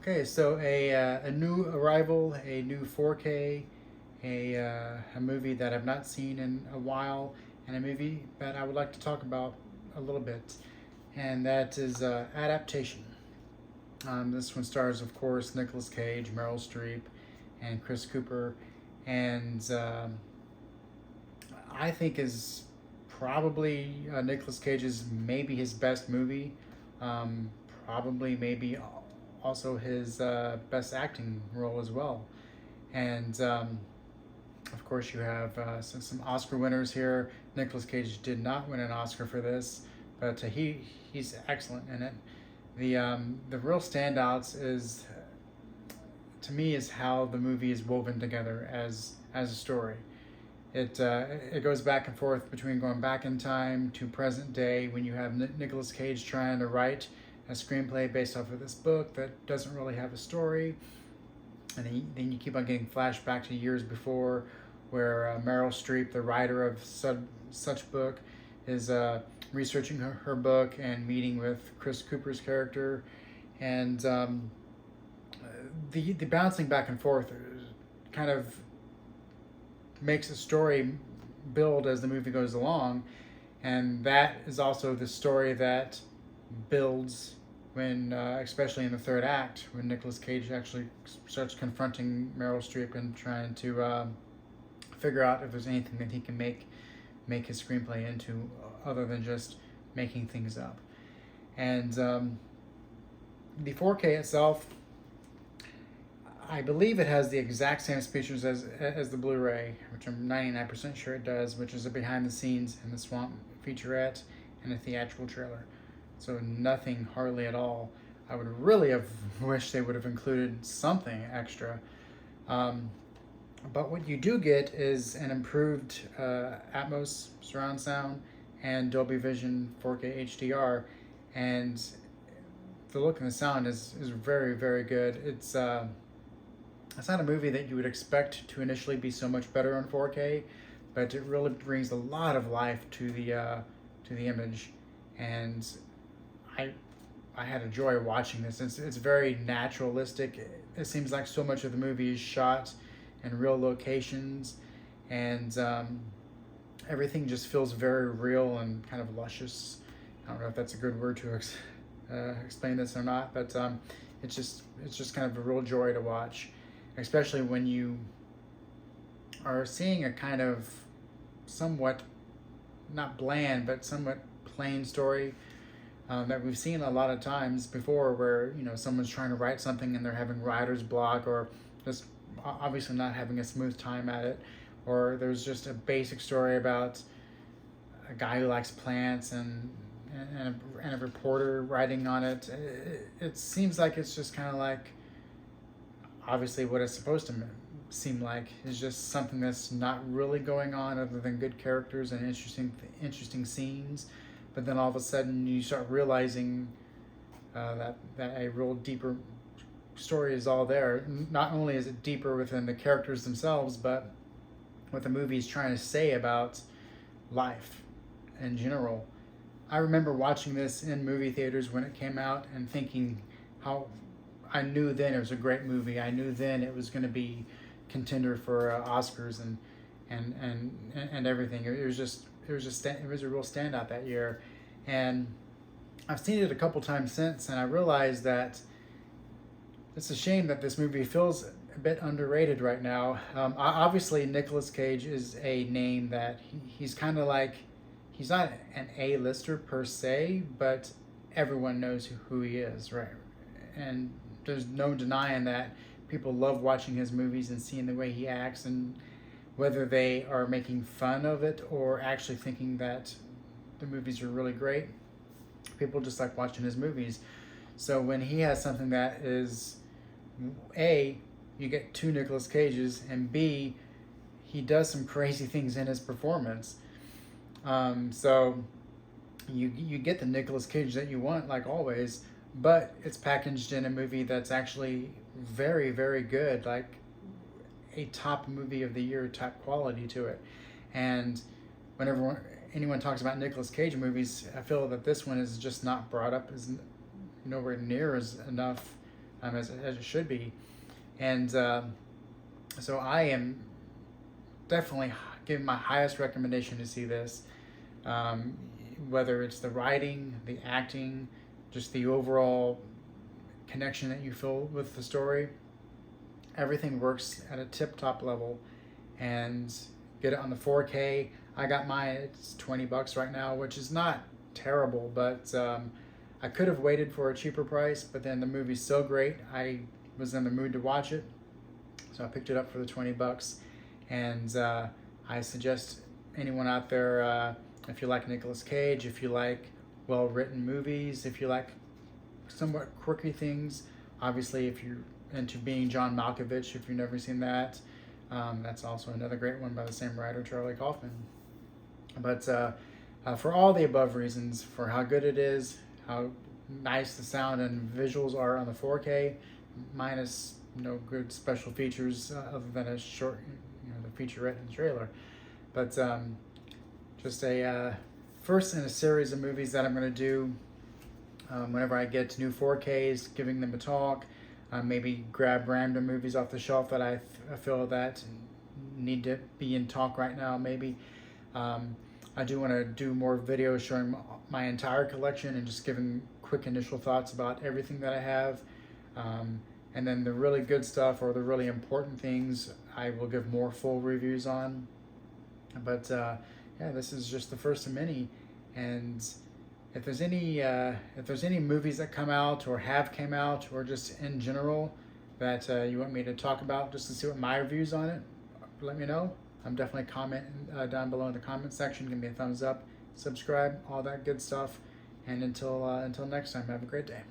Okay, so a new arrival, a new 4K, a movie that I've not seen in a while, and a movie that I would like to talk about a little bit, and that is Adaptation. This one stars, of course, Nicolas Cage, Meryl Streep, and Chris Cooper, and I think is probably Nicolas Cage's maybe his best movie, um, probably maybe also his best acting role as well. And of course, you have some Oscar winners here. Nicolas Cage did not win an Oscar for this, but he's excellent in it. The real standouts is to me is how the movie is woven together as a story. It goes back and forth between going back in time to present day when you have Nicolas Cage trying to write a screenplay based off of this book that doesn't really have a story, and then you keep on getting flashback to years before, where Meryl Streep, the writer of such book, is researching her book and meeting with Chris Cooper's character, and the bouncing back and forth kind of makes a story build as the movie goes along, and that is also the story that builds when, especially in the third act, when Nicolas Cage actually starts confronting Meryl Streep and trying to figure out if there's anything that he can make his screenplay into, other than just making things up. And the 4K itself, I believe it has the exact same features as the Blu-ray, which I'm 99% sure it does, which is a behind the scenes and the Swamp featurette and a theatrical trailer. So nothing hardly at all. I would really have wished they would have included something extra. But what you do get is an improved Atmos surround sound and Dolby Vision 4K HDR, and the look and the sound is very, very good. It's not a movie that you would expect to initially be so much better on 4K, but it really brings a lot of life to the image, and I had a joy watching this. It's very naturalistic. It seems like so much of the movie is shot in real locations, and everything just feels very real and kind of luscious. I don't know if that's a good word to explain this or not, but it's just kind of a real joy to watch, especially when you are seeing a kind of somewhat not bland but somewhat plain story that we've seen a lot of times before, where someone's trying to write something and they're having writer's block, or just obviously not having a smooth time at it, or there's just a basic story about a guy who likes plants and a reporter writing on it. It seems like it's just kind of like obviously what it's supposed to seem like is just something that's not really going on other than good characters and interesting scenes. But then all of a sudden you start realizing that a real deeper story is all there. Not only is it deeper within the characters themselves, but what the movie is trying to say about life in general. I remember watching this in movie theaters when it came out and thinking how I knew then it was a great movie. I knew then it was going to be contender for Oscars and everything. It was a real standout that year, and I've seen it a couple times since, and I realized that it's a shame that this movie feels a bit underrated right now. Obviously, Nicolas Cage is a name that he's kind of like, he's not an A-lister per se, but everyone knows who he is, right? And there's no denying that people love watching his movies and seeing the way he acts, and whether they are making fun of it or actually thinking that the movies are really great, people just like watching his movies. So when he has something that is A, you get two Nicolas Cages, and B, he does some crazy things in his performance. So you get the Nicolas Cage that you want, like always, but it's packaged in a movie that's actually very, very good, like a top movie of the year type quality to it. And whenever anyone talks about Nicolas Cage movies, I feel that this one is just not brought up as nowhere near as enough as it should be. And so I am definitely giving my highest recommendation to see this. Um, Whether it's the writing, the acting, just the overall connection that you feel with the story, everything works at a tip-top level. And get it on the 4K. I got mine, it's $20 right now, which is not terrible, but I could have waited for a cheaper price, but then the movie's so great, I was in the mood to watch it, so I picked it up for the $20. And I suggest anyone out there, if you like Nicolas Cage, if you like well-written movies, if you like somewhat quirky things, obviously if you're into Being John Malkovich, if you've never seen that, that's also another great one by the same writer, Charlie Kaufman. But for all the above reasons, for how good it is, how nice the sound and visuals are on the 4K, minus no good special features other than a short, the featurette and trailer. But just a first in a series of movies that I'm going to do whenever I get new 4Ks, giving them a talk. Maybe grab random movies off the shelf that I feel that need to be in talk right now. Maybe I do want to do more videos showing my entire collection and just giving quick initial thoughts about everything that I have. And then the really good stuff or the really important things I will give more full reviews on. But yeah, this is just the first of many. And if there's any movies that come out or have came out or just in general that you want me to talk about, just to see what my reviews on it, let me know. I'm definitely comment down below in the comment section. Give me a thumbs up, subscribe, all that good stuff. And until next time, have a great day.